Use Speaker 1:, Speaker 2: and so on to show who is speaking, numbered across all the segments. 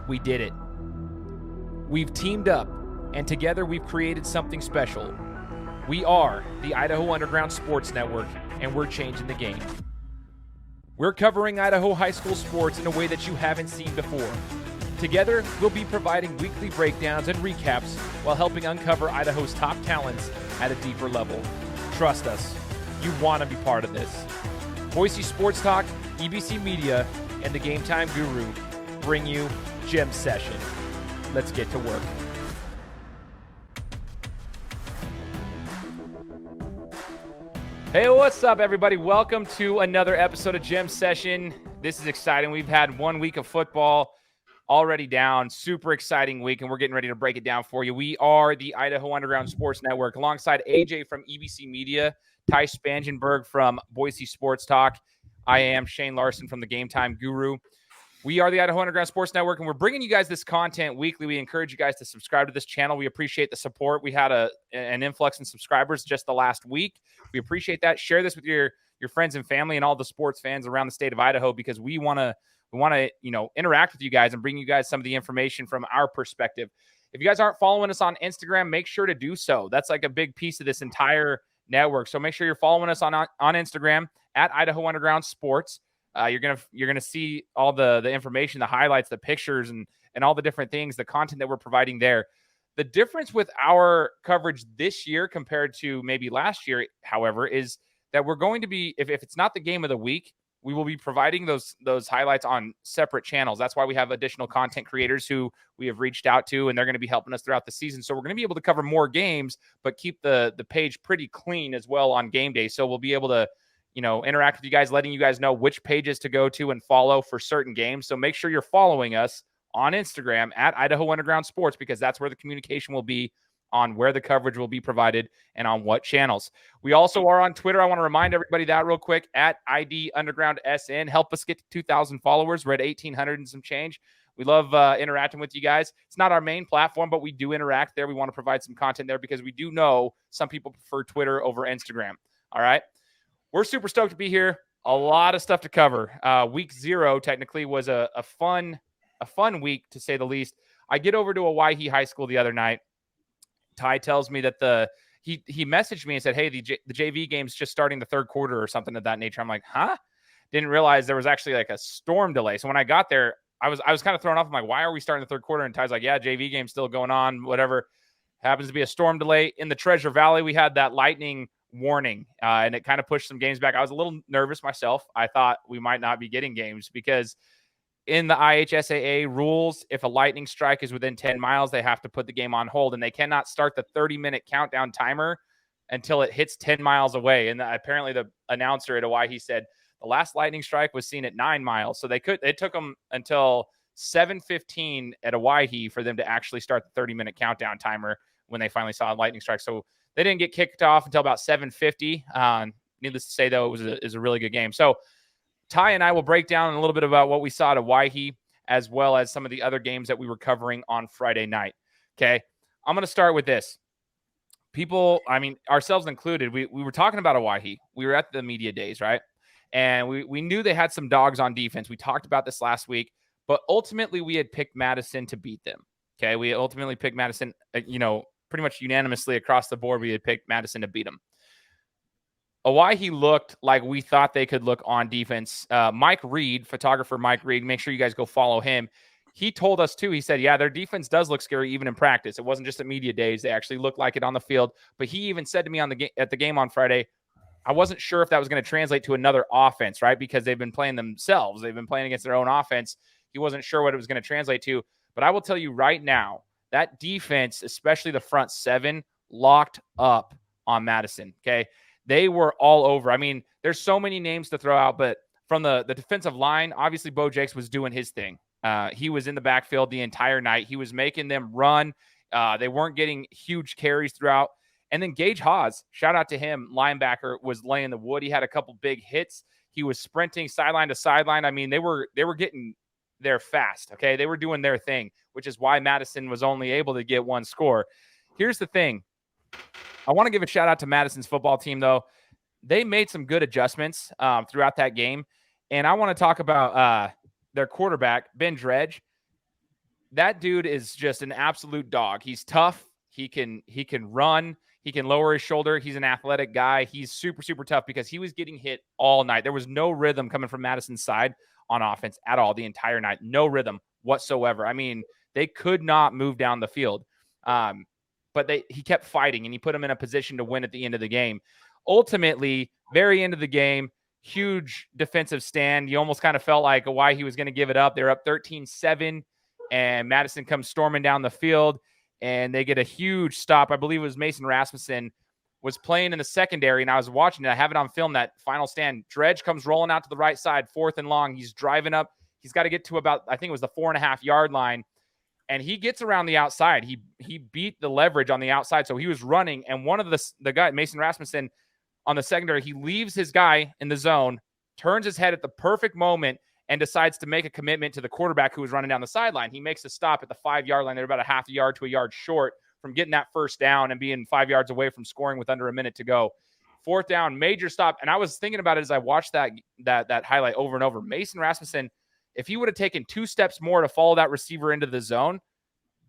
Speaker 1: We did it. We've teamed up, and together we've created something special. We are the Idaho Underground Sports Network, and we're changing the game. We're covering Idaho high school sports in a way that you haven't seen before. Together, we'll be providing weekly breakdowns and recaps while helping uncover Idaho's top talents at a deeper level. Trust us, you want to be part of this. Boise Sports Talk, EBC Media, and the Game Time Guru bring you Gem Session. Let's get to work. Hey, what's up, everybody? Welcome to another episode of Gem Session. This is exciting. We've had 1 week of football already down. Super exciting week, and we're getting ready to break it down for you. We are the Idaho Underground Sports Network alongside AJ from EBC Media, Ty Spangenberg from Boise Sports Talk. I am Shane Larson from the Game Time Guru. We are the Idaho Underground Sports Network, and we're bringing you guys this content weekly. We encourage you guys to subscribe to this channel. We appreciate the support. We had an influx in subscribers just the last week. We appreciate that. Share this with your friends and family and all the sports fans around the state of Idaho, because we want to interact with you guys and bring you guys some of the information from our perspective. If you guys aren't following us on Instagram, make sure to do so. That's like a big piece of this entire network. So make sure you're following us on Instagram at Idaho Underground Sports. You're gonna see all the information, the highlights, the pictures, and all the different things, the content that we're providing there. The difference with our coverage this year compared to maybe last year, however, is that we're going to be, if it's not the game of the week, we will be providing those highlights on separate channels. That's why we have additional content creators who we have reached out to, and they're going to be helping us throughout the season. So we're going to be able to cover more games, but keep the page pretty clean as well on game day. So we'll be able to interact with you guys, letting you guys know which pages to go to and follow for certain games. So make sure you're following us on Instagram at Idaho Underground Sports, because that's where the communication will be on where the coverage will be provided and on what channels. We also are on Twitter. I want to remind everybody that real quick, at ID Underground SN. Help us get to 2,000 followers. We're at 1,800 and some change. We love interacting with you guys. It's not our main platform, but we do interact there. We want to provide some content there because we do know some people prefer Twitter over Instagram. All right. We're super stoked to be here. A lot of stuff to cover. Week 0 technically was a fun week, to say the least. I get over to Owyhee High School the other night. Ty tells me that he messaged me and said, hey, the JV game's just starting the third quarter or something of that nature. I'm like, huh? Didn't realize there was actually like a storm delay. So when I got there, I was kind of thrown off. I'm like, why are we starting the third quarter? And Ty's like, yeah, JV game's still going on, whatever. Happens to be a storm delay. In the Treasure Valley, we had that lightning warning, and it kind of pushed some games back. I was a little nervous myself. I thought we might not be getting games because in the IHSAA rules, if a lightning strike is within 10 miles, they have to put the game on hold, and they cannot start the 30-minute countdown timer until it hits 10 miles away. And apparently the announcer at Owyhee said the last lightning strike was seen at 9 miles. So it took them until 7:15 at Owyhee for them to actually start the 30-minute countdown timer when they finally saw a lightning strike. So they didn't get kicked off until about 7:50. Needless to say, though, it was a really good game. So Ty and I will break down a little bit about what we saw at Waihi, as well as some of the other games that we were covering on Friday night. Okay, I'm going to start with this. People, ourselves included, we were talking about Waihi. We were at the media days, right? And we knew they had some dogs on defense. We talked about this last week, but ultimately we had picked Madison to beat them. Okay, we ultimately picked Madison, pretty much unanimously across the board. We had picked Madison to beat them. Owyhee looked like we thought they could look on defense. Mike Reed, photographer Mike Reed, make sure you guys go follow him. He told us too, he said, yeah, their defense does look scary even in practice. It wasn't just at media days. They actually looked like it on the field. But he even said to me at the game on Friday, I wasn't sure if that was going to translate to another offense, right? Because they've been playing themselves. They've been playing against their own offense. He wasn't sure what it was going to translate to. But I will tell you right now, that defense, especially the front seven, locked up on Madison, okay? They were all over. I mean, there's so many names to throw out, but from the defensive line, obviously Beau Jaques was doing his thing. He was in the backfield the entire night. He was making them run. They weren't getting huge carries throughout. And then Gage Hawes, shout out to him, linebacker, was laying the wood. He had a couple big hits. He was sprinting sideline to sideline. I mean, they were getting there fast, okay? They were doing their thing, which is why Madison was only able to get one score. Here's the thing. I want to give a shout out to Madison's football team, though. They made some good adjustments throughout that game. And I want to talk about their quarterback, Ben Dredge. that dude is just an absolute dog. He's tough. He can run. He can lower his shoulder. He's an athletic guy. He's super, super tough because he was getting hit all night. There was no rhythm coming from Madison's side on offense at all the entire night. No rhythm whatsoever. I mean, they could not move down the field. But he kept fighting, and he put them in a position to win at the end of the game. Ultimately, very end of the game, huge defensive stand. You almost kind of felt like Owyhee was going to give it up. They're up 13-7, and Madison comes storming down the field, and they get a huge stop. I believe it was Mason Rasmussen was playing in the secondary, and I was watching it. I have it on film, that final stand. Dredge comes rolling out to the right side, 4th and long. He's driving up. He's got to get to about, I think it was the 4.5-yard line, and he gets around the outside. He beat the leverage on the outside, so he was running, and one of the guy, Mason Rasmussen, on the secondary, he leaves his guy in the zone, turns his head at the perfect moment, and decides to make a commitment to the quarterback who was running down the sideline. He makes a stop at the 5-yard line. They're about a half a yard to a yard short from getting that first down and being 5 yards away from scoring with under a minute to go. 4th down, major stop. And I was thinking about it as I watched that highlight over and over. Mason Rasmussen, if he would have taken 2 steps more to follow that receiver into the zone,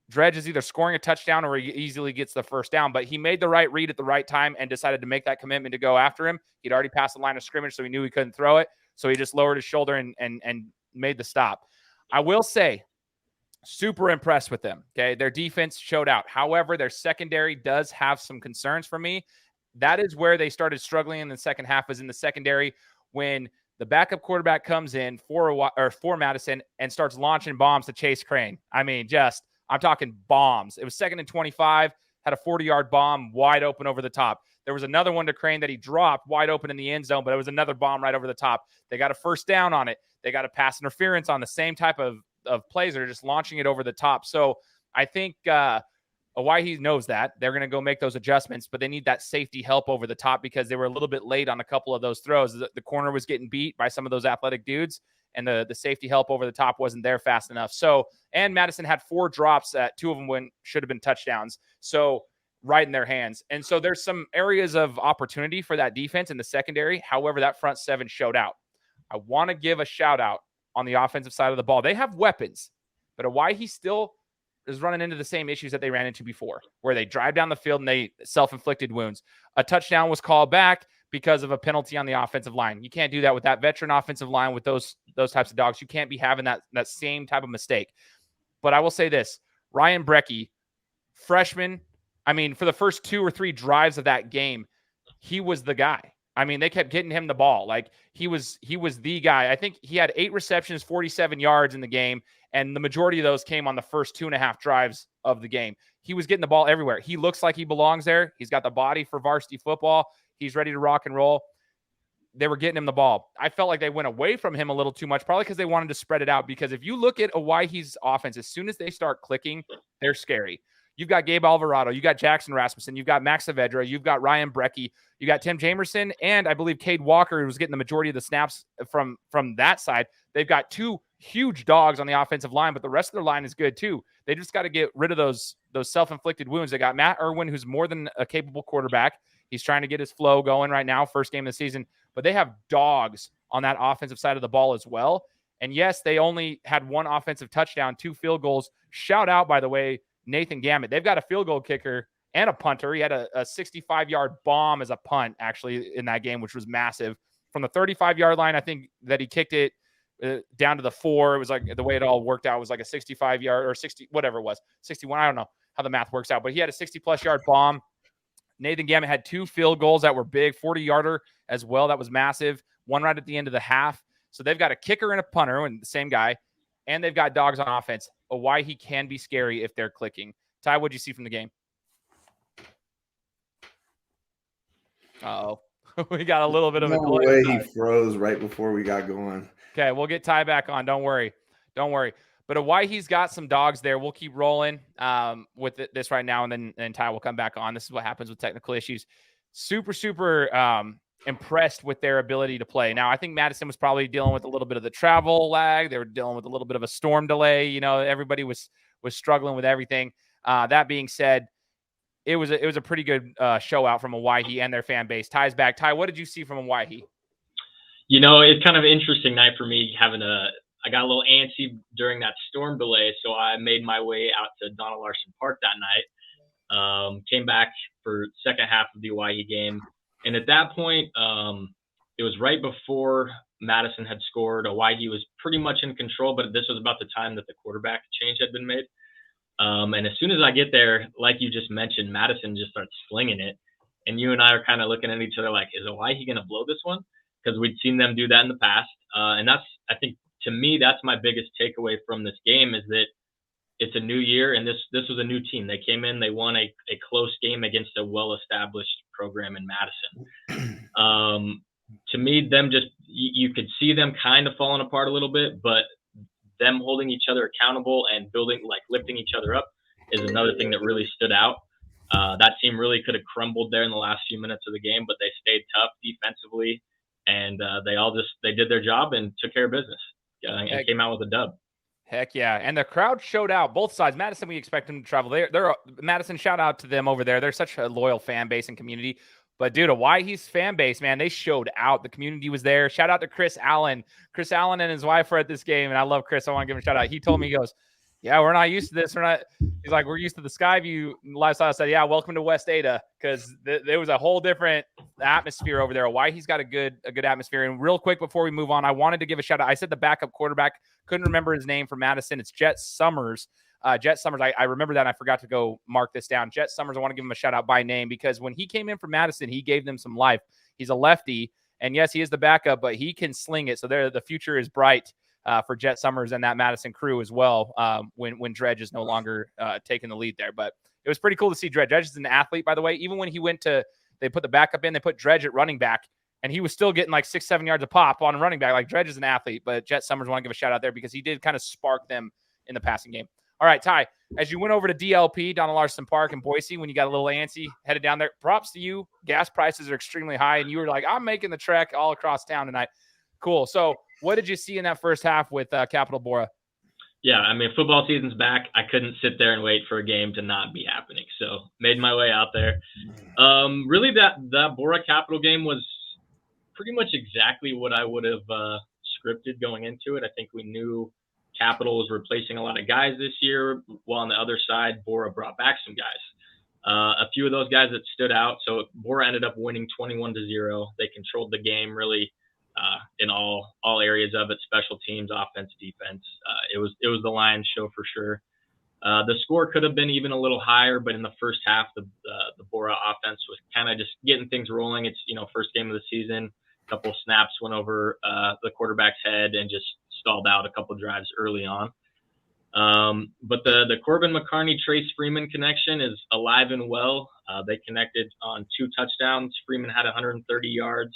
Speaker 1: Dredge is either scoring a touchdown or he easily gets the first down. But he made the right read at the right time and decided to make that commitment to go after him. He'd already passed the line of scrimmage, so he knew he couldn't throw it. So he just lowered his shoulder and made the stop. I will say, super impressed with them. Okay, their defense showed out. However, their secondary does have some concerns for me. That is where they started struggling in the second half, was in the secondary when the backup quarterback comes in for Madison and starts launching bombs to Chase Crane. I mean, I'm talking bombs. It was 2nd and 25, had a 40-yard bomb wide open over the top. There was another one to Crane that he dropped wide open in the end zone, but it was another bomb right over the top. They got a first down on it. They got a pass interference on the same type of plays. They're just launching it over the top. So I think Owyhee knows that. They're going to go make those adjustments, but they need that safety help over the top because they were a little bit late on a couple of those throws. The corner was getting beat by some of those athletic dudes, and the safety help over the top wasn't there fast enough. So, and Madison had 4 drops that 2 of them should have been touchdowns. So right in their hands. And so there's some areas of opportunity for that defense in the secondary. However, that front 7 showed out. I want to give a shout out on the offensive side of the ball. They have weapons, but Owyhee still is running into the same issues that they ran into before, where they drive down the field and they self-inflicted wounds. A touchdown was called back because of a penalty on the offensive line. You can't do that with that veteran offensive line with those types of dogs. You can't be having that same type of mistake. But I will say this, Ryan Brecky, freshman, I mean, for the first 2 or 3 drives of that game, he was the guy. I mean, they kept getting him the ball. Like, he was the guy. I think he had 8 receptions, 47 yards in the game, and the majority of those came on the first 2.5 drives of the game. He was getting the ball everywhere. He looks like he belongs there. He's got the body for varsity football. He's ready to rock and roll. They were getting him the ball. I felt like they went away from him a little too much, probably because they wanted to spread it out. Because if you look at Owyee's offense, as soon as they start clicking, they're scary. You've got Gabe Alvarado, you got Jackson Rasmussen, you've got Max Saavedra, you've got Ryan Brecky, you got Tim Jamerson, and I believe Cade Walker, who was getting the majority of the snaps from that side. They've got 2 huge dogs on the offensive line, but the rest of their line is good too. They just got to get rid of those self-inflicted wounds. They got Matt Irwin, who's more than a capable quarterback. He's trying to get his flow going right now, first game of the season. But they have dogs on that offensive side of the ball as well. And yes, they only had 1 offensive touchdown, 2 field goals. Shout out, by the way, Nathan Gamet. They've got a field goal kicker and a punter. He had a 65-yard bomb as a punt, actually, in that game, which was massive. From the 35-yard line, I think that he kicked it down to the 4. It was like the way it all worked out was like a 65-yard or 60, whatever it was, 61. I don't know how the math works out, but he had a 60-plus yard bomb. Nathan Gamet had 2 field goals that were big, 40-yarder as well. That was massive. One right at the end of the half. So they've got a kicker and a punter, and the same guy, and they've got dogs on offense. Owyhee can be scary if they're clicking. Ty, what'd you see from the game? Uh-oh. We got a little bit of a delay.
Speaker 2: No way he froze right before we got going.
Speaker 1: Okay, we'll get Ty back on. Don't worry. But Owyee's got some dogs there. We'll keep rolling with this right now, and then Ty will come back on. This is what happens with technical issues. Super, super impressed with their ability to play. Now, I think Madison was probably dealing with a little bit of the travel lag. They were dealing with a little bit of a storm delay. You know, everybody was struggling with everything. That being said, it was a pretty good show out from Owyhee and their fan base. Ty's back. Ty, what did you see from Owyhee?
Speaker 3: You know, it's kind of an interesting night for me having a I got a little antsy during that storm delay, so I made my way out to Donald Larson Park that night. Came back for second half of the Owyhee game, and at that point, it was right before Madison had scored. Owyhee was pretty much in control, but this was about the time that the quarterback change had been made. And as soon as I get there, like you just mentioned, Madison just starts slinging it. And you and I are kind of looking at each other like, is Owyhee going to blow this one? Because we'd seen them do that in the past. And that's, I think, to me, that's my biggest takeaway from this game is that it's a new year, and this was a new team. They came in, they won a close game against a well-established program in Madison. To me, them just you could see them kind of falling apart a little bit, but them holding each other accountable and building, like lifting each other up, is another thing that really stood out. That team really could have crumbled there in the last few minutes of the game, but they stayed tough defensively, and they did their job and took care of business and came out with a dub.
Speaker 1: Heck yeah. And the crowd showed out both sides. Madison, we expect them to travel. They're Madison, shout out to them over there. They're such a loyal fan base and community. But dude, Owyee's fan base, man, they showed out. The community was there. Shout out to Chris Allen. Chris Allen and his wife are at this game, and I love Chris. I want to give him a shout out. He told me, he goes, yeah, we're not used to this. He's like, we're used to the Skyview lifestyle. I said, yeah, welcome to West Ada, because there was a whole different atmosphere over there. Owyee's got a good atmosphere. And real quick before we move on, I wanted to give a shout out. I said the backup quarterback, couldn't remember his name for Madison. It's Jet Summers. Jet Summers, I remember that, and I forgot to go mark this down. Jet Summers, I want to give him a shout out by name, because when he came in for Madison, he gave them some life. He's a lefty, and yes, he is the backup, but he can sling it. So the future is bright for Jet Summers and that Madison crew as well, when Dredge is no longer taking the lead there. But it was pretty cool to see Dredge. Dredge is an athlete, by the way. Even when he went to, they put the backup in, they put Dredge at running back, and he was still getting like 6-7 yards a pop on running back. Like, Dredge is an athlete, but Jet Summers, want to give a shout out there because he did kind of spark them in the passing game. All right, Ty, as you went over to DLP, Donald Larson Park in Boise, when you got a little antsy, headed down there, props to you. Gas prices are extremely high, and you were like, I'm making the trek all across town tonight. Cool. So what did you see in that first half with Capital Borah?
Speaker 3: Yeah, I mean, football season's back. I couldn't sit there and wait for a game to not be happening. So made my way out there. Really, that Borah Capital game was pretty much exactly what I would have scripted going into it. I think we knew Capital was replacing a lot of guys this year, while on the other side, Borah brought back some guys. A few of those guys that stood out. So Borah ended up winning 21-0. They controlled the game really in all areas of it: special teams, offense, defense. It was the Lions show for sure. The score could have been even a little higher, but in the first half, the Borah offense was kind of just getting things rolling. It's, first game of the season. A couple of snaps went over the quarterback's head and just stalled out a couple of drives early on. But the Corbin McCarney, Trace Freeman connection is alive and well. They connected on 2 touchdowns. Freeman had 130 yards.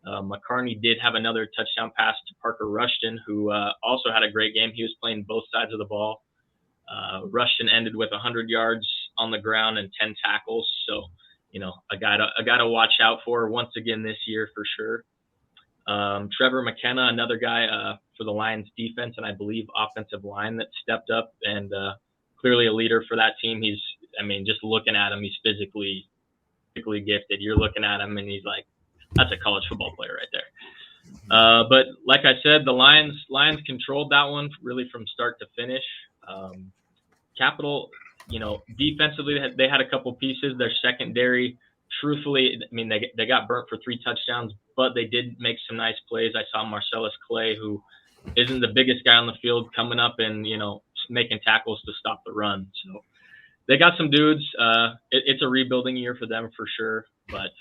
Speaker 3: McCarney did have another touchdown pass to Parker Rushton, who also had a great game. He was playing both sides of the ball. Rushton ended with 100 yards on the ground and 10 tackles. So, a guy to watch out for once again this year for sure. Trevor McKenna, another guy for the Lions defense and I believe offensive line, that stepped up and clearly a leader for that team. Just looking at him, he's physically gifted. You're looking at him and he's like, that's a college football player right there. But like I said, the Lions controlled that one really from start to finish. Capital, defensively, they had a couple pieces. Their secondary, truthfully, they got burnt for 3 touchdowns, but they did make some nice plays. I saw Marcellus Clay, who isn't the biggest guy on the field, coming up and, making tackles to stop the run. So they got some dudes. It's a rebuilding year for them for sure. But,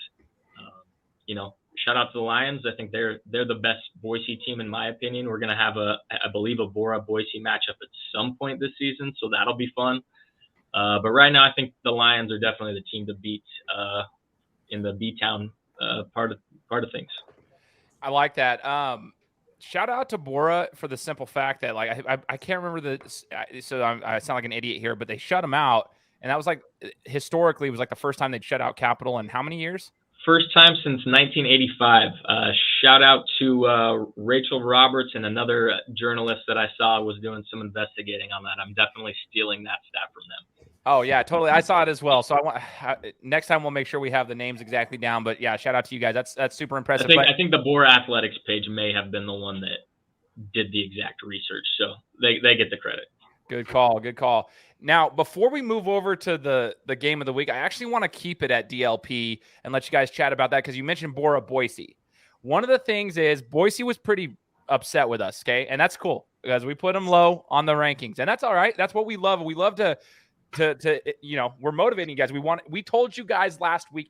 Speaker 3: shout out to the Lions. I think they're the best Boise team in my opinion. We're going to have I believe a Borah-Boise matchup at some point this season, so that'll be fun. But right now, I think the Lions are definitely the team to beat in the B-Town part of things. I
Speaker 1: like that. Shout out to Borah for the simple fact that, like, I can't remember so I sound like an idiot here, but they shut him out, and that was like historically it was like the first time they'd shut out Capital in how many years?
Speaker 3: First time since 1985. Shout out to Rachel Roberts and another journalist that I saw was doing some investigating on that. I'm definitely stealing that stat from them.
Speaker 1: Oh, yeah, totally. I saw it as well. So next time we'll make sure we have the names exactly down. But, yeah, shout out to you guys. That's super impressive.
Speaker 3: I think the Borah Athletics page may have been the one that did the exact research. So they get the credit.
Speaker 1: Good call. Good call. Now, before we move over to the game of the week, I actually want to keep it at DLP and let you guys chat about that because you mentioned Borah Boise. One of the things is Boise was pretty upset with us, okay? And that's cool because we put them low on the rankings. And that's all right. That's what we love. We love to we're motivating you guys. We told you guys last week,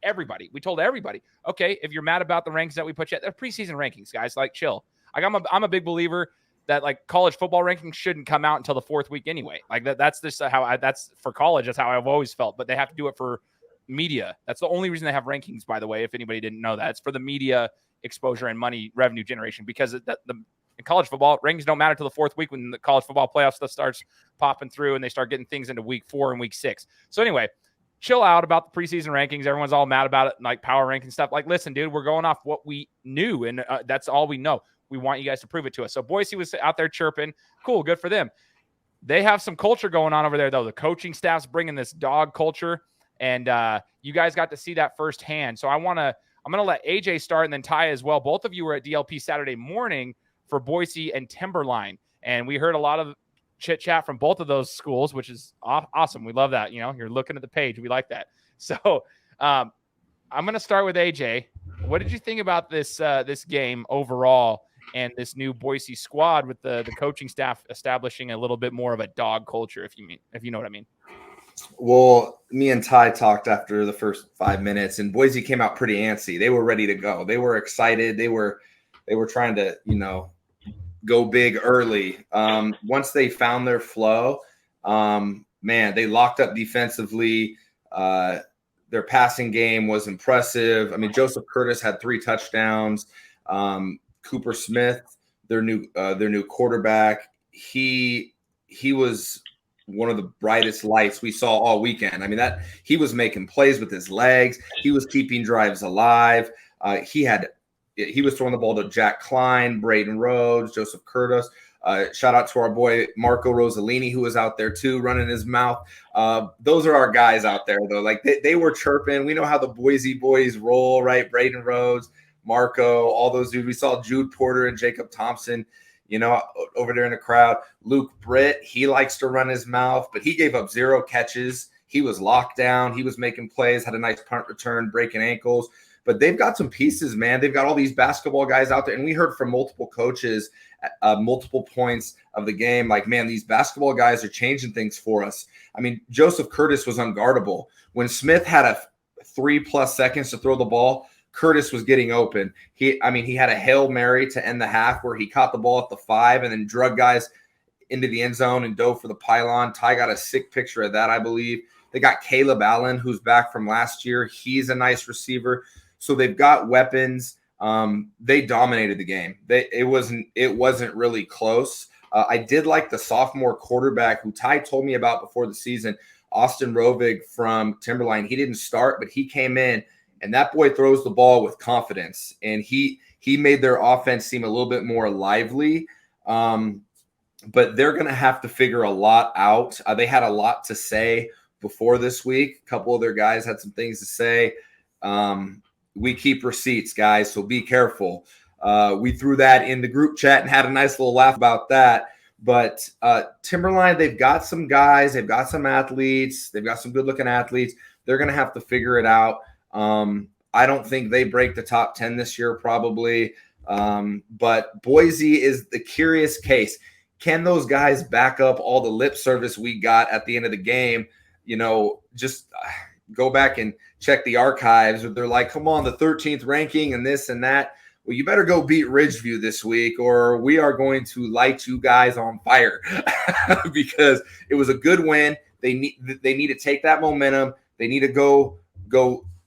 Speaker 1: we told everybody, okay, if you're mad about the rankings that we put you at, they're preseason rankings, guys, like chill. Like I'm a big believer that like college football rankings shouldn't come out until the 4th week anyway. Like that's just that's for college. That's how I've always felt, but they have to do it for media. That's the only reason they have rankings, by the way, if anybody didn't know that. It's for the media exposure and money revenue generation because in college football, rankings don't matter till the 4th week when the college football playoff stuff starts popping through and they start getting things into week 4 and week 6. So anyway, chill out about the preseason rankings. Everyone's all mad about it, like power ranking stuff. Like, listen, dude, we're going off what we knew, and that's all we know. We want you guys to prove it to us. So Boise was out there chirping. Cool, good for them. They have some culture going on over there, though. The coaching staff's bringing this dog culture, and you guys got to see that firsthand. So I'm going to let AJ start and then Ty as well. Both of you were at DLP Saturday morning for Boise and Timberline, and we heard a lot of chit-chat from both of those schools, which is awesome. We love that. You're looking at the page. We like that. So I'm going to start with AJ. What did you think about this game overall and this new Boise squad with the coaching staff establishing a little bit more of a dog culture, if you know what I mean?
Speaker 2: Well, me and Ty talked after the first 5 minutes, and Boise came out pretty antsy. They were ready to go. They were excited. They were trying to, go big early. Once they found their flow, they locked up defensively. Their passing game was impressive. I mean, Joseph Curtis had 3 touchdowns. Cooper Smith, their new quarterback, he was one of the brightest lights we saw all weekend. I mean, that he was making plays with his legs. He was keeping drives alive. He was throwing the ball to Jack Klein, Braden Rhodes, Joseph Curtis. Shout out to our boy Marco Rossellini, who was out there too, running his mouth. Those are our guys out there, though. Like they were chirping. We know how the Boise boys roll, right? Braden Rhodes, Marco, all those dudes. We saw Jude Porter and Jacob Thompson, over there in the crowd. Luke Britt, he likes to run his mouth, but he gave up 0 catches. He was locked down. He was making plays, had a nice punt return, breaking ankles. But they've got some pieces, man. They've got all these basketball guys out there. And we heard from multiple coaches at multiple points of the game, like, man, these basketball guys are changing things for us. I mean, Joseph Curtis was unguardable. When Smith had a 3+ seconds to throw the ball, Curtis was getting open. He had a Hail Mary to end the half where he caught the ball at the 5 and then drug guys into the end zone and dove for the pylon. Ty got a sick picture of that, I believe. They got Caleb Allen, who's back from last year. He's a nice receiver. So they've got weapons. They dominated the game. It wasn't really close. I did like the sophomore quarterback who Ty told me about before the season, Austin Rovig from Timberline. He didn't start, but he came in, and that boy throws the ball with confidence. And he made their offense seem a little bit more lively. But they're going to have to figure a lot out. They had a lot to say before this week. A couple of their guys had some things to say. We keep receipts, guys, so be careful. We threw that in the group chat and had a nice little laugh about that. But Timberline, they've got some guys. They've got some athletes. They've got some good-looking athletes. They're going to have to figure it out. I don't think they break the top 10 this year probably. But Boise is the curious case. Can those guys back up all the lip service we got at the end of the game? Just go back and check the archives. They're like, come on, the 13th ranking and this and that. Well, you better go beat Ridgeview this week or we are going to light you guys on fire because it was a good win. They need to take that momentum. They need to go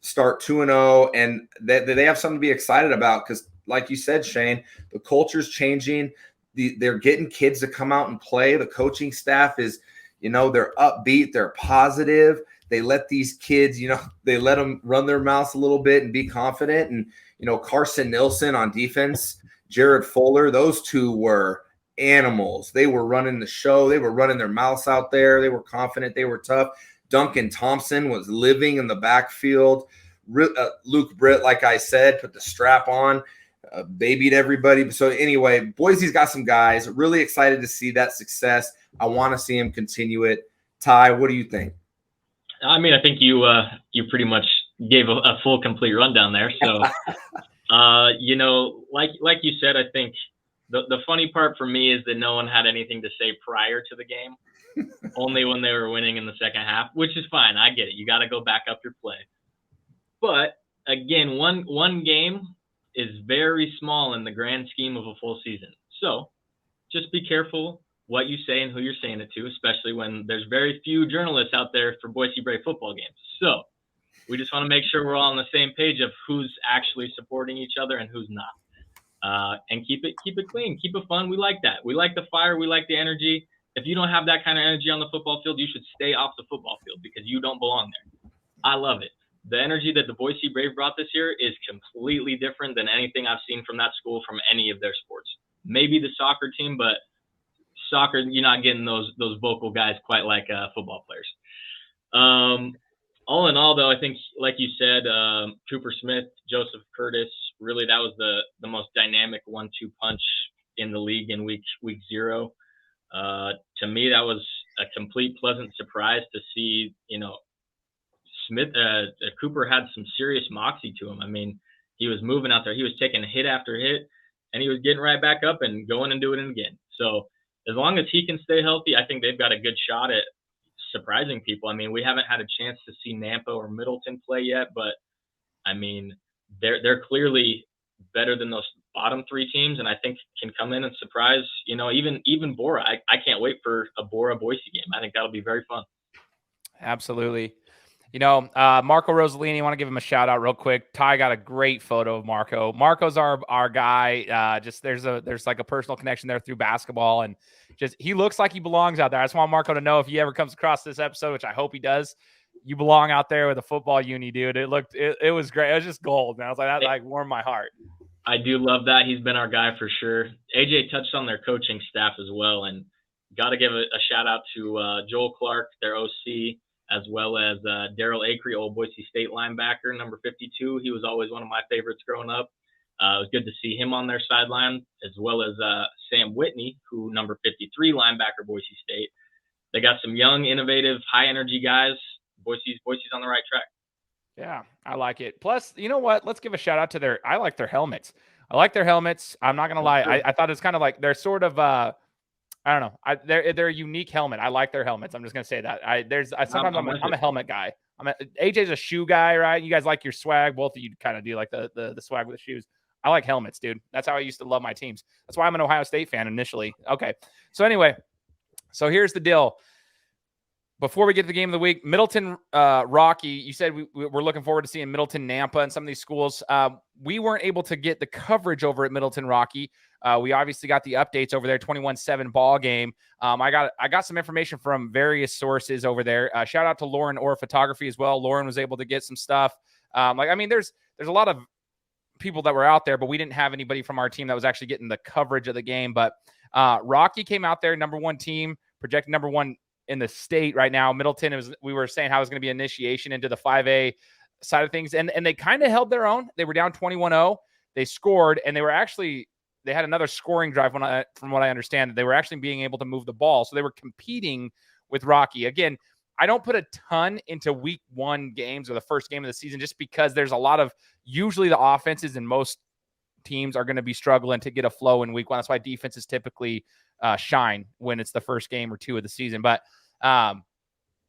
Speaker 2: start 2-0, and they have something to be excited about because, like you said, Shane, the culture's changing. They're getting kids to come out and play. The coaching staff is, they're upbeat. They're positive. They let these kids, they let them run their mouths a little bit and be confident. And, Carson Nilsson on defense, Jared Fuller, those two were animals. They were running the show. They were running their mouths out there. They were confident. They were tough. Duncan Thompson was living in the backfield. Luke Britt, like I said, put the strap on. They beat everybody. So anyway, Boise's got some guys. Really excited to see that success. I want to see him continue it. Ty, what do you think?
Speaker 3: I mean, I think you pretty much gave a full, complete rundown there. So, like you said, I think the funny part for me is that no one had anything to say prior to the game, only when they were winning in the second half, which is fine. I get it. You got to go back up your play. But again, one game is very small in the grand scheme of a full season. So just be careful what you say and who you're saying it to, especially when there's very few journalists out there for Boise Brave football games. So we just want to make sure we're all on the same page of who's actually supporting each other and who's not. And keep it clean, keep it fun. We like that. We like the fire. We like the energy. If you don't have that kind of energy on the football field, you should stay off the football field because you don't belong there. I love it. The energy that the Boise Brave brought this year is completely different than anything I've seen from that school from any of their sports. Maybe the soccer team, but soccer, you're not getting those vocal guys quite like football players. All in all, though, I think, like you said, Cooper Smith, Joseph Curtis, really that was the most dynamic 1-2 punch in the league in week 0. To me, that was a complete pleasant surprise to see, Smith, Cooper had some serious moxie to him. I mean, he was moving out there. He was taking hit after hit, and he was getting right back up and going and doing it again. So as long as he can stay healthy, I think they've got a good shot at surprising people. I mean, we haven't had a chance to see Nampa or Middleton play yet, but, I mean, they're clearly better than those bottom 3 teams, and I think can come in and surprise, even Borah. I can't wait for a Borah-Boise game. I think that'll be very fun.
Speaker 1: Absolutely. Marco Rossellini, I want to give him a shout out real quick. Ty got a great photo of Marco. Marco's our guy. Just there's like a personal connection there through basketball, and just he looks like he belongs out there. I just want Marco to know if he ever comes across this episode, which I hope he does, you belong out there with a football uni, dude. It was great. It was just gold, man. I was like, that warmed my heart.
Speaker 3: I do love that. He's been our guy for sure. AJ touched on their coaching staff as well, and got to give a shout out to Joel Clark, their OC, as well as Daryl Acree, old Boise State linebacker, number 52. He was always one of my favorites growing up. It was good to see him on their sideline, as well as Sam Whitney, who number 53 linebacker, Boise State. They got some young, innovative, high-energy guys. Boise's on the right track.
Speaker 1: Yeah, I like it. Plus, you know what? Let's give a shout out to I like their helmets. I'm not going to lie. I thought it's kind of like they're sort of I don't know. They're a unique helmet. I like their helmets. I'm just gonna say that. I'm a helmet guy. AJ's a shoe guy, right? You guys like your swag. Both of you kind of do like the swag with the shoes. I like helmets, dude. That's how I used to love my teams. That's why I'm an Ohio State fan initially. Okay. So anyway, here's the deal. Before we get to the game of the week, Middleton, Rocky, you said we're looking forward to seeing Middleton, Nampa, and some of these schools. We weren't able to get the coverage over at Middleton, Rocky. We obviously got the updates over there, 21-7 ball game. I got some information from various sources over there. Shout out to Lauren Orr Photography as well. Lauren was able to get some stuff. There's a lot of people that were out there, but we didn't have anybody from our team that was actually getting the coverage of the game. But Rocky came out there, number 1 team, projected number 1 in the state right now. Middleton, we were saying how it was going to be initiation into the 5A side of things. And they kind of held their own. They were down 21-0. They scored, and they had another scoring drive from what I understand. They were actually being able to move the ball. So they were competing with Rocky. Again, I don't put a ton into week 1 games or the first game of the season just because there's a lot of, usually the offenses in most teams are going to be struggling to get a flow in week 1. That's why defenses typically shine when it's the first game or 2 of the season. But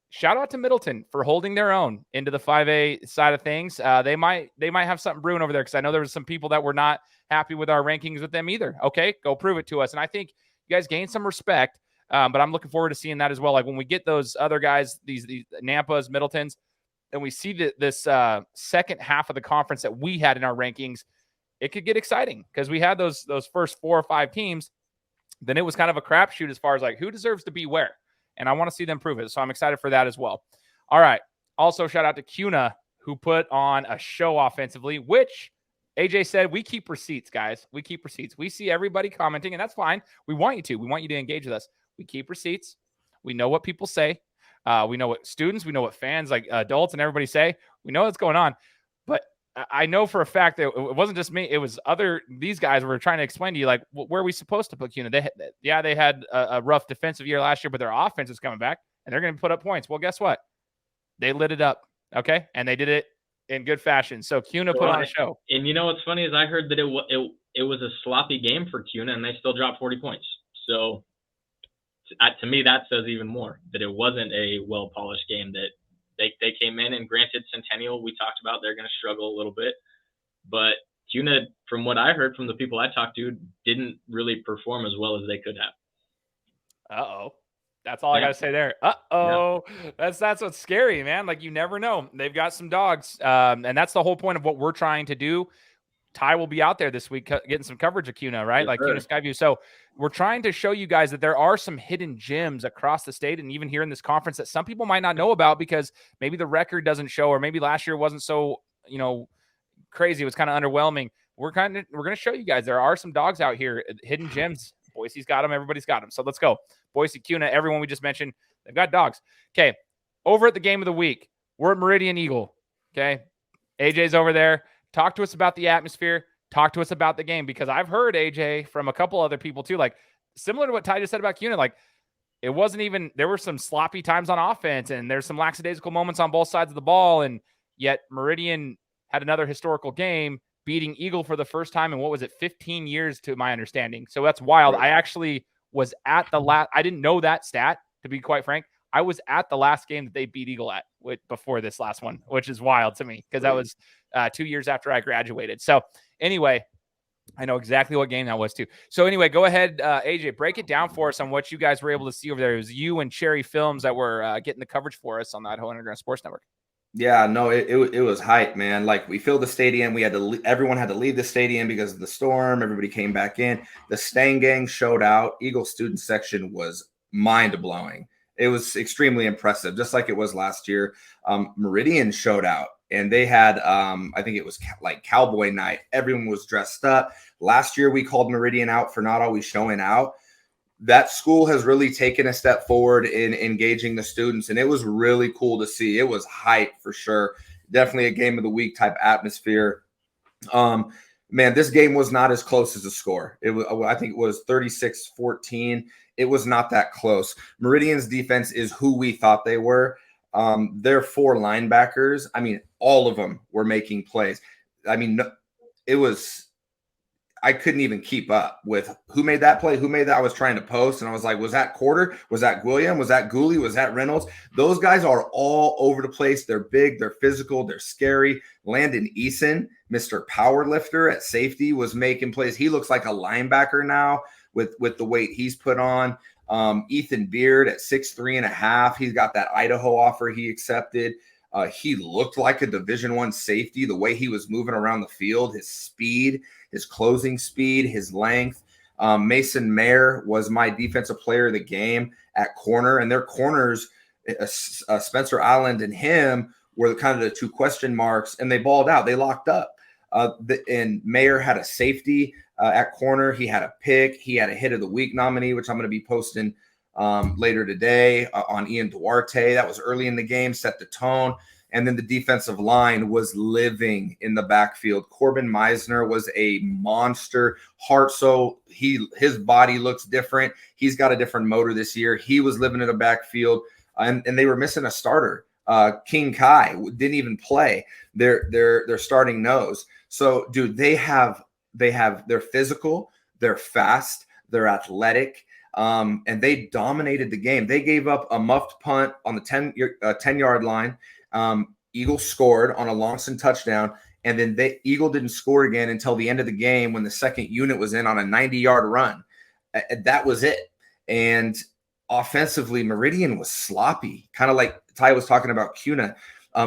Speaker 1: shout out to Middleton for holding their own into the 5A side of things. They might have something brewing over there, because I know there was some people that were not happy with our rankings with them either. Okay, go prove it to us. And I think you guys gained some respect, but I'm looking forward to seeing that as well. Like when we get those other guys, these Nampas, Middletons, and we see this second half of the conference that we had in our rankings, it could get exciting because we had those first 4 or 5 teams. Then it was kind of a crapshoot as far as like who deserves to be where. And I want to see them prove it. So I'm excited for that as well. All right. Also, shout out to CUNA, who put on a show offensively, which AJ said we keep receipts, guys. We keep receipts. We see everybody commenting, and that's fine. We want you to. We want you to engage with us. We keep receipts. We know what people say. We know what students, we know what fans, like adults and everybody say. We know what's going on. But I know for a fact that it wasn't just me. It was these guys were trying to explain to you, like, where are we supposed to put CUNA? They had a rough defensive year last year, but their offense is coming back and they're going to put up points. Well, guess what? They lit it up. Okay. And they did it in good fashion. So CUNA put on a show.
Speaker 3: And you know what's funny is I heard that it was a sloppy game for CUNA and they still dropped 40 points. So to me, that says even more that it wasn't a well-polished game, that they came in, and granted, Centennial, we talked about, they're going to struggle a little bit. But CUNA, from what I heard from the people I talked to, didn't really perform as well as they could have.
Speaker 1: Uh-oh. That's all I got to say there. Uh-oh. Yeah. That's what's scary, man. Like, you never know. They've got some dogs. And that's the whole point of what we're trying to do. Ty will be out there this week getting some coverage of CUNA, right? Yes, like CUNA Skyview. So we're trying to show you guys that there are some hidden gems across the state and even here in this conference that some people might not know about because maybe the record doesn't show, or maybe last year wasn't so, crazy. It was kind of underwhelming. We're going to show you guys there are some dogs out here, hidden gems. Boise's got them. Everybody's got them. So let's go. Boise, CUNA, everyone we just mentioned, they've got dogs. Okay. Over at the game of the week, we're at Meridian Eagle. Okay. AJ's over there. Talk to us about the atmosphere. Talk to us about the game, because I've heard, AJ, from a couple other people too, like similar to what Ty just said about CUNA, like it wasn't even, there were some sloppy times on offense and there's some lackadaisical moments on both sides of the ball. And yet Meridian had another historical game, beating Eagle for the first time in, 15 years to my understanding. So that's wild. I actually was at the last, I didn't know that stat, to be quite frank. I was at the last game that they beat Eagle at before this last one, which is wild to me because that was 2 years after I graduated. So anyway, I know exactly what game that was too. So anyway, go ahead, AJ, break it down for us on what you guys were able to see over there. It was you and Cherry Films that were getting the coverage for us on the Idaho Underground Sports Network.
Speaker 2: Yeah, no, it was hype, man. Like, we filled the stadium. We had to, everyone had to leave the stadium because of the storm. Everybody came back in. The Stang Gang showed out. Eagle student section was mind blowing. It was extremely impressive, just like it was last year. Meridian showed out, and they had, I think it was like Cowboy Night. Everyone was dressed up. Last year, we called Meridian out for not always showing out. That school has really taken a step forward in engaging the students, and it was really cool to see. It was hype for sure. Definitely a game of the week type atmosphere. Man, this game was not as close as the score. It was, I think it was 36-14. It was not that close. Meridian's defense is who we thought they were. Their 4 linebackers, I mean, all of them were making plays. I mean, it was, I couldn't even keep up with who made that play, who made that. I was trying to post, and I was like, was that Quarter? Was that William? Was that Gooley? Was that Reynolds? Those guys are all over the place. They're big, they're physical, they're scary. Landon Eason, Mr. Powerlifter at safety, was making plays. He looks like a linebacker now with the weight he's put on. Ethan Beard at 6'3.5". He's got that Idaho offer he accepted. He looked like a Division I safety, the way he was moving around the field, his speed, his closing speed, his length. Mason Mayer was my defensive player of the game at corner, and their corners, Spencer Island and him, were kind of the 2 question marks, and they balled out. They locked up. And Mayer had a safety at corner. He had a pick. He had a hit of the week nominee, which I'm going to be posting later today on Ian Duarte. That was early in the game, set the tone. And then the defensive line was living in the backfield. Corbin Meisner was a monster. Hartso, his body looks different. He's got a different motor this year. He was living in the backfield, and they were missing a starter. King Kai didn't even play their starting nose. So, dude, they're physical, they're fast, they're athletic. And they dominated the game. They gave up a muffed punt on the 10-yard line. Eagle scored on a Longston touchdown, and then Eagle didn't score again until the end of the game when the second unit was in on a 90-yard run. That was it. And offensively, Meridian was sloppy, kind of like Ty was talking about CUNA.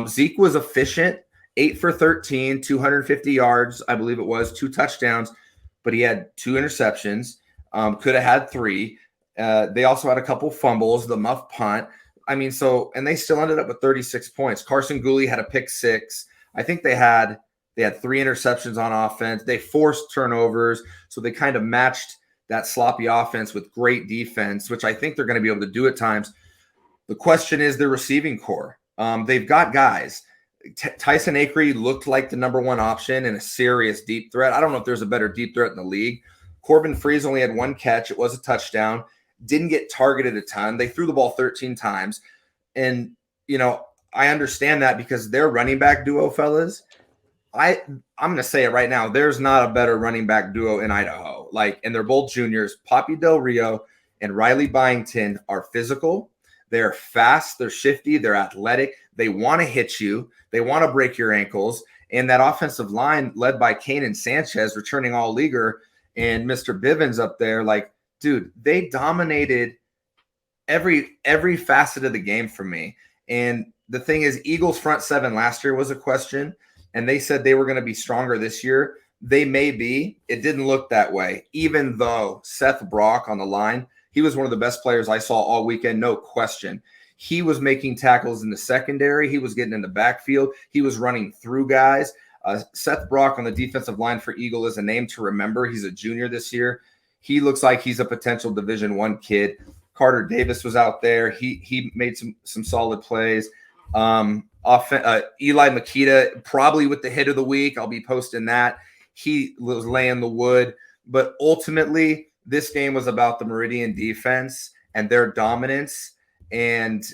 Speaker 2: Zeke was efficient, 8 for 13, 250 yards, I believe it was, 2 touchdowns, but he had 2 interceptions. Could have had 3. They also had a couple fumbles, the muff punt. I mean, and they still ended up with 36 points. Carson Gooley had a pick 6. I think they had 3 interceptions on offense. They forced turnovers, so they kind of matched that sloppy offense with great defense, which I think they're going to be able to do at times. The question is their receiving core. They've got guys. Tyson Acree looked like the number one option and a serious deep threat. I don't know if there's a better deep threat in the league. Corbin Freeze only had one catch. It was a touchdown. Didn't get targeted a ton. They threw the ball 13 times. And, I understand that because their running back duo, fellas, I'm going to say it right now. There's not a better running back duo in Idaho. And they're both juniors. Poppy Del Rio and Riley Byington are physical. They're fast. They're shifty. They're athletic. They want to hit you. They want to break your ankles. And that offensive line led by Kaden Sanchez, returning all-leaguer, and Mr. Bivens up there, dude, they dominated every facet of the game for me. And the thing is, Eagles front seven last year was a question, and they said they were going to be stronger this year. They may be. It didn't look that way, even though Seth Brock on the line, he was one of the best players I saw all weekend, no question. He was making tackles in the secondary. He was getting in the backfield. He was running through guys. Seth Brock on the defensive line for Eagle is a name to remember. He's a junior this year. He looks like he's a potential Division I kid. Carter Davis was out there. He made some solid plays. Eli Makita, probably with the hit of the week. I'll be posting that. He was laying the wood. But ultimately, this game was about the Meridian defense and their dominance. And,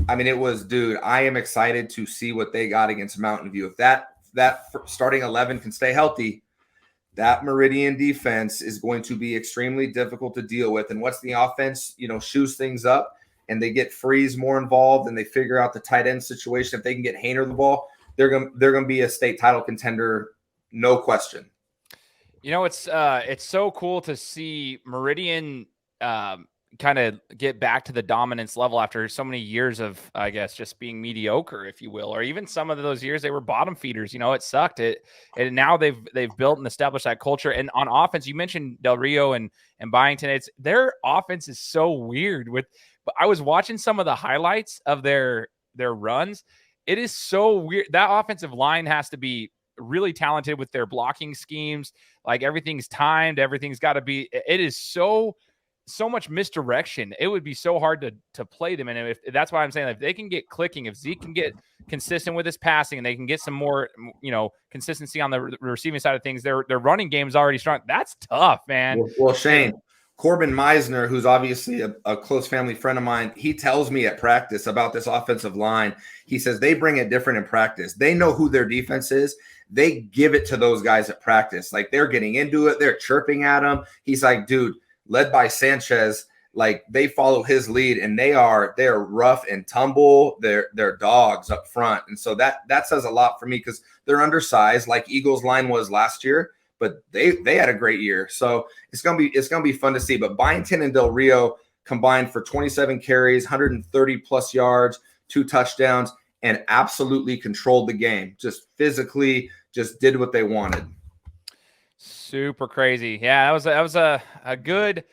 Speaker 2: it was, dude, I am excited to see what they got against Mountain View. If that starting 11 can stay healthy, that Meridian defense is going to be extremely difficult to deal with. And once the offense, shoes things up and they get Freeze more involved and they figure out the tight end situation, if they can get Hainer the ball, they're going to be a state title contender, no question.
Speaker 1: It's so cool to see Meridian kind of get back to the dominance level after so many years of, I guess, just being mediocre, if you will, or even some of those years they were bottom feeders. It sucked. And now they've built and established that culture. And on offense, you mentioned Del Rio and Byington. Their offense is so weird. But I was watching some of the highlights of their runs. It is so weird. That offensive line has to be really talented with their blocking schemes. Everything's timed. Everything's got to be. It is so much misdirection. It would be so hard to play them. And if that's why I'm saying, if they can get clicking, if Zeke can get consistent with his passing and they can get some more, consistency on the receiving side of things, their running game is already strong. That's tough, man.
Speaker 2: Well, Shane, Corbin Meisner, who's obviously a close family friend of mine, he tells me at practice about this offensive line. He says they bring it different in practice. They know who their defense is. They give it to those guys at practice. They're getting into it. They're chirping at them. He's like, dude, led by Sanchez, they follow his lead and they're rough and tumble. They're dogs up front. And so that says a lot for me because they're undersized like Eagles line was last year, but they had a great year. So it's gonna be fun to see. But Byington and Del Rio combined for 27 carries, 130 plus yards, 2 touchdowns, and absolutely controlled the game. Just physically, just did what they wanted.
Speaker 1: Super crazy. Yeah, that was a good,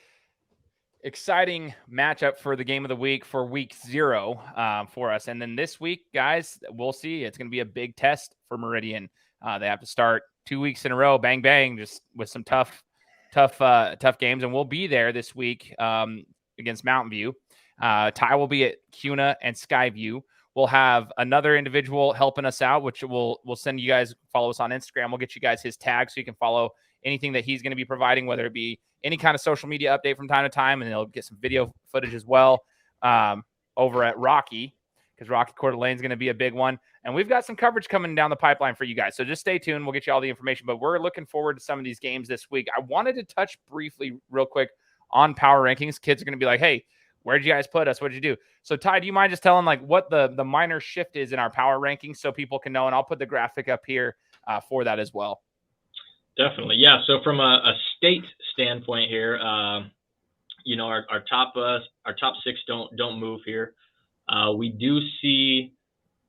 Speaker 1: exciting matchup for the game of the week for week 0 for us. And then this week, guys, we'll see. It's going to be a big test for Meridian. They have to start 2 weeks in a row, bang, bang, just with some tough games. And we'll be there this week against Mountain View. Ty will be at CUNA and Skyview. We'll have another individual helping us out, which we'll send you guys, follow us on Instagram. We'll get you guys his tag so you can follow anything that he's going to be providing, whether it be any kind of social media update from time to time, and they'll get some video footage as well over at Rocky, because Rocky Coeur d'Alene is going to be a big one. And we've got some coverage coming down the pipeline for you guys. So just stay tuned. We'll get you all the information, but we're looking forward to some of these games this week. I wanted to touch briefly real quick on power rankings. Kids are going to be like, hey, where'd you guys put us? What'd you do? So Ty, do you mind just telling what the minor shift is in our power rankings so people can know? And I'll put the graphic up here for that as well.
Speaker 3: Definitely. Yeah. So from a state standpoint here, our top 6 don't move here. We do see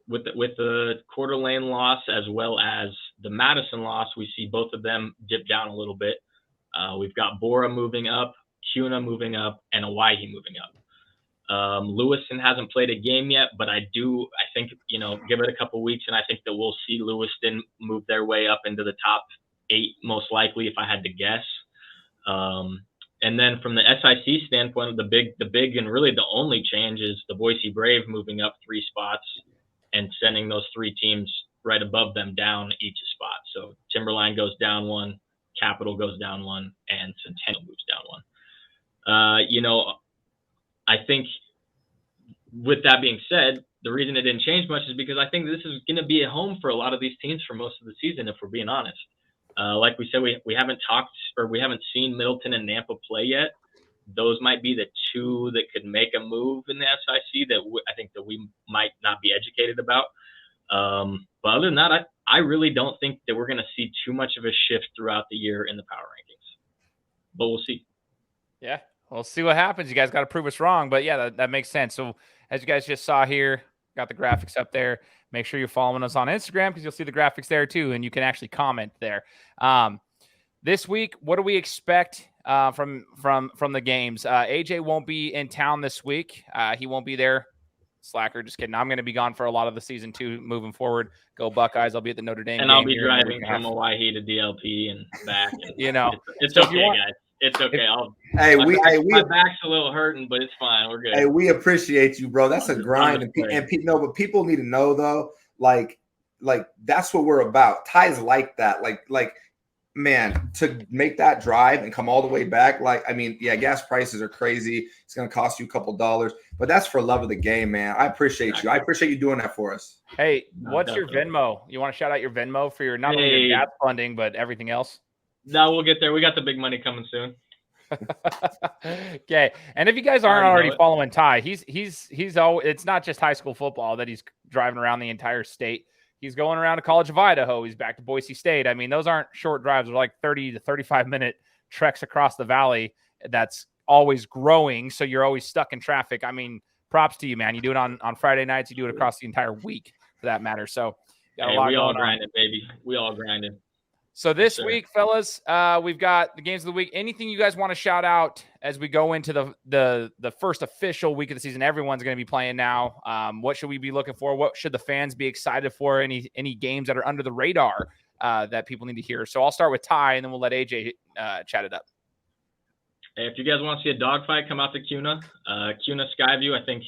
Speaker 3: with the Coeur d'Alene loss as well as the Madison loss, we see both of them dip down a little bit. We've got Borah moving up, CUNA moving up, and Owyhee moving up. Lewiston hasn't played a game yet, but I think, give it a couple weeks, and I think that we'll see Lewiston move their way up into the top 8, most likely, if I had to guess. And then from the SIC standpoint, the big and really the only change is the Boise Brave moving up 3 spots, and sending those 3 teams right above them down each spot. So Timberline goes down 1, Capital goes down 1, and Centennial moves down 1. I think with that being said, the reason it didn't change much is because I think this is going to be a home for a lot of these teams for most of the season, if we're being honest. Like we said, we haven't seen Middleton and Nampa play yet. Those might be the 2 that could make a move in the SIC that I think that we might not be educated about. But other than that, I really don't think that we're going to see too much of a shift throughout the year in the power rankings. But we'll see.
Speaker 1: Yeah, we'll see what happens. You guys got to prove us wrong. But yeah, that makes sense. So as you guys just saw here, got the graphics up there. Make sure you're following us on Instagram because you'll see the graphics there too, and you can actually comment there. This week, what do we expect from the games? AJ won't be in town this week. He won't be there. Slacker, just kidding. I'm going to be gone for a lot of the season too, moving forward. Go Buckeyes! I'll be at the Notre Dame,
Speaker 3: and I'll be driving from Owyhee to DLP and back. And it's okay, guys. It's okay. My back's a little hurting, but it's fine. We're good.
Speaker 2: Hey, we appreciate you, bro. That's a grind, but people need to know though, like that's what we're about. Ty's like that, like. Man, to make that drive and come all the way back, gas prices are crazy. It's going to cost you a couple dollars, but that's for love of the game, man. I appreciate you. I appreciate you doing that for us.
Speaker 1: Hey, what's your Venmo? You want to shout out your Venmo for your not only your gas funding, but everything else?
Speaker 3: No, we'll get there. We got the big money coming soon.
Speaker 1: Okay, and if you guys aren't already following Ty, he's always, it's not just high school football that he's driving around the entire state. He's going around to College of Idaho. He's back to Boise State. I mean, those aren't short drives. They're like 30 to 35-minute treks across the valley. That's always growing, so you're always stuck in traffic. I mean, props to you, man. You do it on Friday nights. You do it across the entire week, for that matter. So
Speaker 3: we all grinded, baby. We all grinded.
Speaker 1: So this week, fellas, we've got the games of the week. Anything you guys want to shout out as we go into the first official week of the season? Everyone's going to be playing now. What should we be looking for? What should the fans be excited for? Any games that are under the radar that people need to hear? So I'll start with Ty, and then we'll let AJ chat it up.
Speaker 3: Hey, if you guys want to see a dogfight, come out to CUNA. CUNA Skyview, I think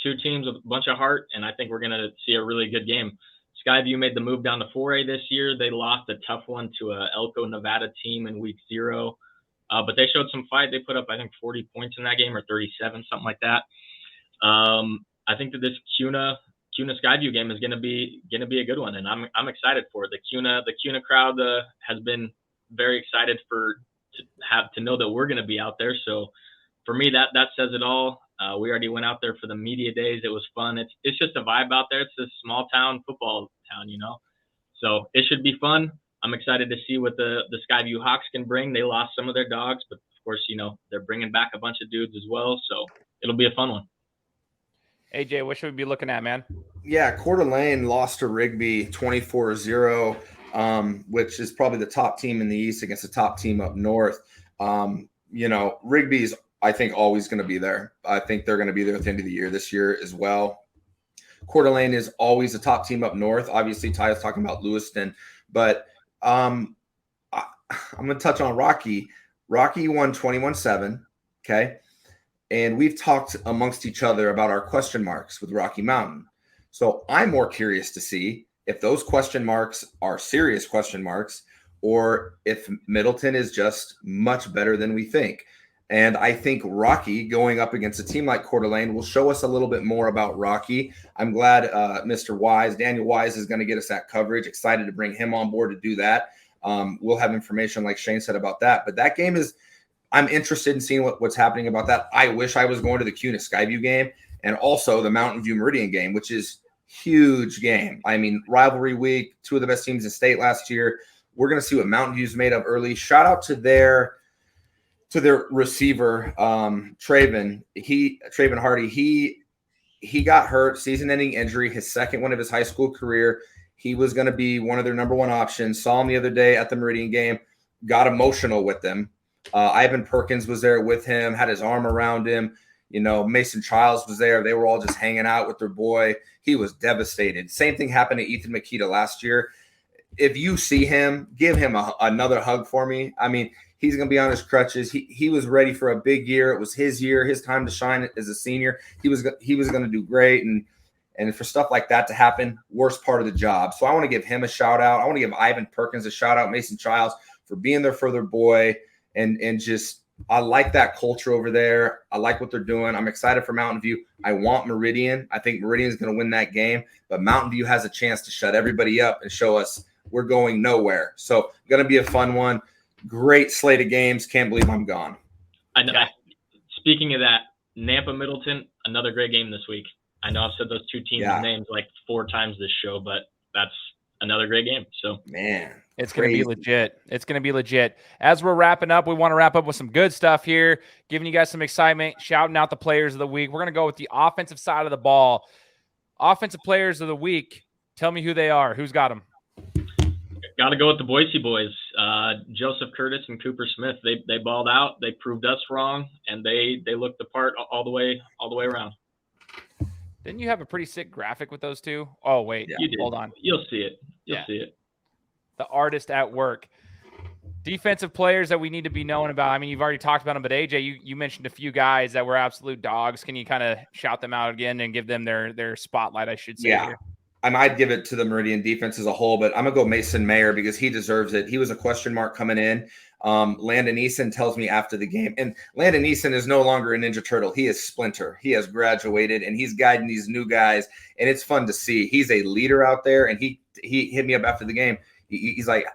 Speaker 3: 2 teams with a bunch of heart, and I think we're going to see a really good game. Skyview made the move down to 4A this year. They lost a tough one to a Elko, Nevada team in week 0. But they showed some fight. They put up, I think, 40 points in that game or 37, something like that. I think that this CUNA Skyview game is going to be a good one, and I'm excited for it. The CUNA crowd has been very excited to know that we're going to be out there. So for me, that says it all. We already went out there for the media days. It was fun. It's just a vibe out there. It's a small town football town, So it should be fun. I'm excited to see what the Skyview Hawks can bring. They lost some of their dogs, but of course, they're bringing back a bunch of dudes as well. So it'll be a fun one.
Speaker 1: AJ, what should we be looking at, man?
Speaker 2: Yeah, Coeur d'Alene lost to Rigby 24-0, which is probably the top team in the East against the top team up north. Rigby's, I think, always going to be there. I think they're going to be there at the end of the year this year as well. Coeur d'Alene is always the top team up north. Obviously, Ty is talking about Lewiston, but I'm going to touch on Rocky. Rocky won 21-7, okay? And we've talked amongst each other about our question marks with Rocky Mountain. So I'm more curious to see if those question marks are serious question marks or if Middleton is just much better than we think. And I think Rocky going up against a team like Coeur d'Alene will show us a little bit more about Rocky. I'm glad Mr. Wise, Daniel Wise, is going to get us that coverage. Excited to bring him on board to do that. We'll have information like Shane said about that. But that game is – I'm interested in seeing what's happening about that. I wish I was going to the CUNA Skyview game and also the Mountain View Meridian game, which is huge game. I mean, rivalry week, 2 of the best teams in state last year. We're going to see what Mountain View's made of early. Shout out to their receiver, Traven Hardy. He got hurt, season-ending injury, his second one of his high school career. He was going to be one of their number 1 options. Saw him the other day at the Meridian game, got emotional with them. Ivan Perkins was there with him, had his arm around him. Mason Childs was there. They were all just hanging out with their boy. He was devastated. Same thing happened to Ethan Makita last year. If you see him, give him another hug for me. I mean, he's going to be on his crutches. He was ready for a big year. It was his year, his time to shine as a senior. He was going to do great. And And for stuff like that to happen, worst part of the job. So I want to give him a shout out. I want to give Ivan Perkins a shout out, Mason Childs, for being there for their boy. And just, I like that culture over there. I like what they're doing. I'm excited for Mountain View. I want Meridian. I think Meridian is going to win that game, but Mountain View has a chance to shut everybody up and show us we're going nowhere. So going to be a fun one. Great slate of games. Can't believe I'm gone.
Speaker 3: I know. Speaking of that, Nampa Middleton, another great game this week. I know I've said those two teams' names like 4 times this show, but that's another great game. So,
Speaker 2: man,
Speaker 1: it's going to be legit. It's going to be legit. As we're wrapping up, we want to wrap up with some good stuff here, giving you guys some excitement, shouting out the players of the week. We're going to go with the offensive side of the ball. Offensive players of the week. Tell me who they are. Who's got them?
Speaker 3: Got to go with the Boise boys. Joseph Curtis and Cooper Smith. They balled out. They proved us wrong, and they looked the part all the way around.
Speaker 1: Didn't you have a pretty sick graphic with those two? Oh, wait.
Speaker 3: Yeah,
Speaker 1: hold on.
Speaker 3: You'll see it. You'll see it.
Speaker 1: The artist at work. Defensive players that we need to be knowing about. I mean, you've already talked about them, but AJ, you mentioned a few guys that were absolute dogs. Can you kind of shout them out again and give them their spotlight, I should say?
Speaker 2: Yeah.
Speaker 1: Here?
Speaker 2: I might give it to the Meridian defense as a whole, but I'm going to go Mason Mayer because he deserves it. He was a question mark coming in. Landon Eason tells me after the game, and Landon Eason is no longer a Ninja Turtle. He is Splinter. He has graduated, and he's guiding these new guys, and it's fun to see. He's a leader out there, and he hit me up after the game. He's like,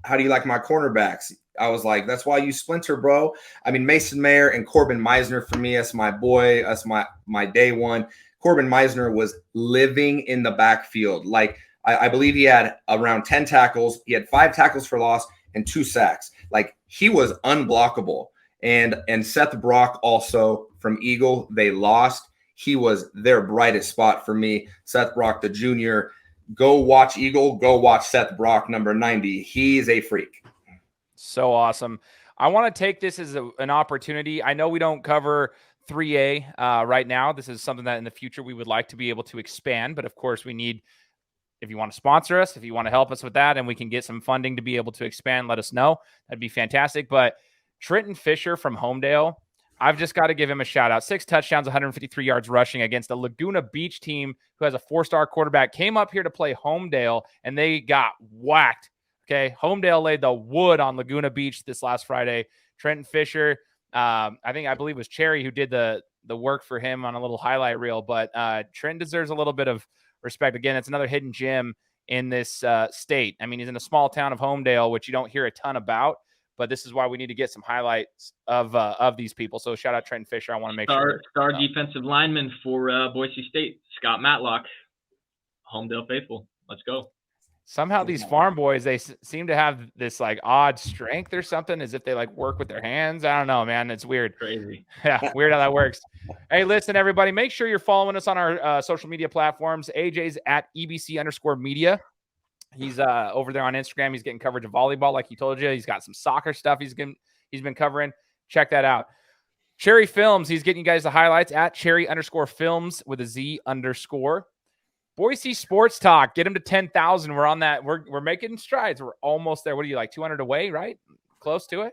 Speaker 2: how do you like my cornerbacks? I was like, that's why you Splinter, bro. I mean, Mason Mayer and Corbin Meisner for me, that's my boy. That's my day one. Corbin Meisner was living in the backfield. Like, I believe he had around 10 tackles. He had 5 tackles for loss and 2 sacks. Like, he was unblockable. And Seth Brock also from Eagle, they lost. He was their brightest spot for me. Seth Brock, the junior. Go watch Eagle. Go watch Seth Brock, number 90. He's a freak.
Speaker 1: So awesome. I want to take this as an opportunity. I know we don't cover 3A right now. This is something that in the future we would like to be able to expand. But of course, we need, if you want to sponsor us, if you want to help us with that, and we can get some funding to be able to expand, let us know. That'd be fantastic. But Trenton Fisher from Homedale, I've just got to give him a shout out. 6 touchdowns, 153 yards rushing against the Laguna Beach team who has a 4-star quarterback. Came up here to play Homedale, and they got whacked. Okay, Homedale laid the wood on Laguna Beach this last Friday. Trenton Fisher, I believe it was Cherry who did the work for him on a little highlight reel. But Trent deserves a little bit of respect. Again, it's another hidden gem in this state. I mean, he's in a small town of Homedale, which you don't hear a ton about. But this is why we need to get some highlights of these people. So shout out Trenton Fisher. I want to make sure.
Speaker 3: Star defensive lineman for Boise State, Scott Matlock, Homedale faithful. Let's go.
Speaker 1: Somehow these farm boys, they seem to have this like odd strength or something, as if they like work with their hands. I don't know, man. It's weird.
Speaker 3: Crazy.
Speaker 1: Yeah, weird how that works. Hey, listen, everybody, make sure you're following us on our social media platforms. AJ's at EBC_media. He's over there on Instagram. He's getting coverage of volleyball, like he told you. He's got some soccer stuff he's been covering. Check that out. Cherry Films, he's getting you guys the highlights at Cherry_Films with a Z_. Boise Sports Talk, get him to 10,000. We're on that. We're making strides. We're almost there. What are you, like 200 away, right? Close to it?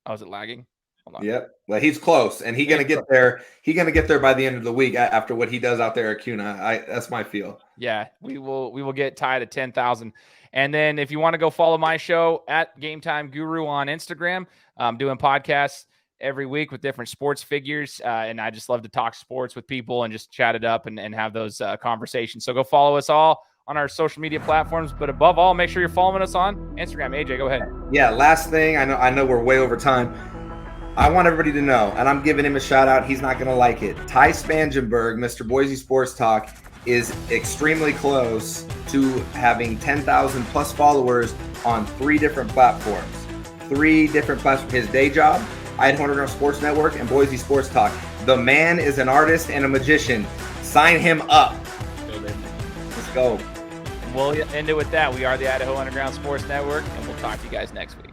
Speaker 1: Oh, is it lagging? Hold on.
Speaker 2: Yep. Well, he's close, and he's gonna get there. He's gonna get there by the end of the week after what he does out there at CUNA. That's my feel.
Speaker 1: Yeah, we will get tied at 10,000. And then if you want to go follow my show at Game Time Guru on Instagram, I'm doing podcasts every week with different sports figures. And I just love to talk sports with people and just chat it up and have those conversations. So go follow us all on our social media platforms. But above all, make sure you're following us on Instagram. AJ, go ahead.
Speaker 2: Yeah, last thing, I know we're way over time. I want everybody to know, and I'm giving him a shout out. He's not going to like it. Ty Spangenberg, Mr. Boise Sports Talk, is extremely close to having 10,000 plus followers on 3 different platforms. 3 different platforms. His day job, Idaho Underground Sports Network, and Boise Sports Talk. The man is an artist and a magician. Sign him up. Let's go.
Speaker 1: We'll end it with that. We are the Idaho Underground Sports Network, and we'll talk to you guys next week.